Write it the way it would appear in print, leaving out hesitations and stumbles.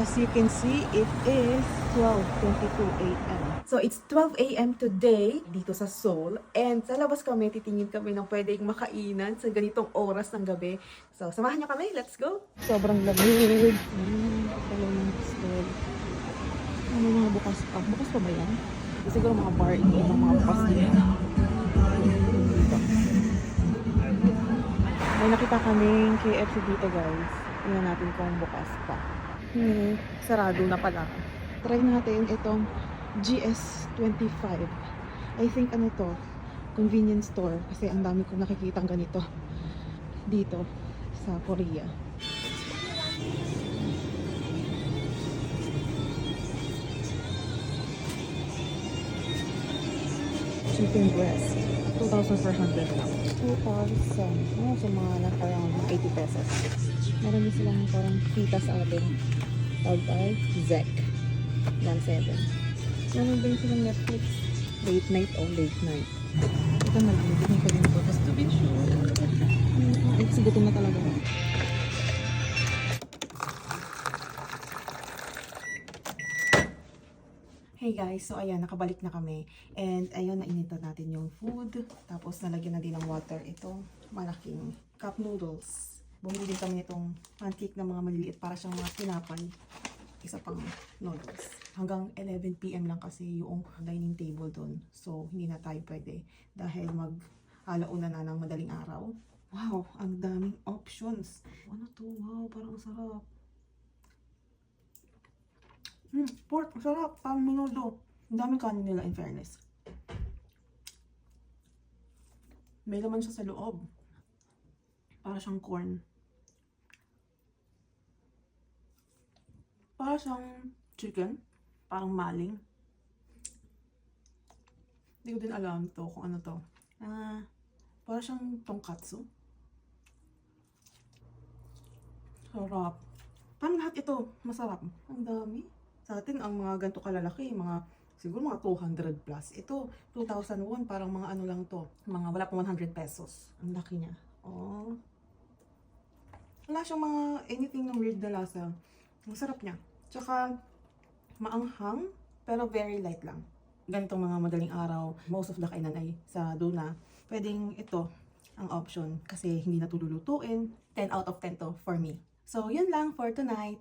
As you can see, it is 12:22 a.m. So, it's 12 a.m. today dito sa Seoul. And sa labas kami, titingin kami ng pwedeng makainan sa ganitong oras ng gabi. So, samahan niyo kami. Let's go! Sobrang lamig. Ano mga bukas pa? Bukas pa ba yan? Siguro mga bar, ibang mga bukas din. May nakita kaming KFC dito, guys. Tingnan natin kung bukas pa. Sarado na pala. Try natin itong GS25. I think ano to, convenience store. Kasi ang dami kong nakikitang ganito dito sa Korea. Chicken breast. 2,400 lang. 2,000. Oh, so mga around 80 pesos. Meron din silang parang pita sa atin. Tawag tayo, Zek. 1.7. Meron din silang Netflix. Late night o late night. Ito na lang. Hindi ko din ito. Just to be sure. Ay, kasi gutom na talaga. Hey guys, so ayan, nakabalik na kami. And ayun, nainita natin yung food. Tapos nalagyan na din ng water itong malaking cup noodles. Bumili din kami nitong pancake na mga maliliit para siyang mga tinapay. Isa pang noodles. Hanggang 11 PM lang kasi yung dining table doon. So, hindi na tayo pwede dahil mag-alauna na ng madaling araw. Wow, ang daming options. Ano to? Wow, parang sarap. Pork, sarap. Parang menudo. Ang daming kanin nila in fairness. May laman siya sa loob. Para siyang corn. Para siyang chicken. Parang maling. Hindi ko din alam to kung ano to. Para siyang tonkatsu. Sarap. Parang lahat ito masarap. Ang dami. Sa atin, ang mga ganito kalalaki, mga siguro mga 200 plus. Ito, 2001, parang mga ano lang to. Mga wala pang 100 pesos. Ang laki niya. Oh. Wala siyang mga anything ng weird na lasa. Ang sarap niya. Tsaka, maanghang, pero very light lang. Ganitong mga madaling araw, most of the kainan ay sa Duna. Pwedeng ito ang option kasi hindi na ito lulutuin. 10 out of 10 to for me. So, yun lang for tonight.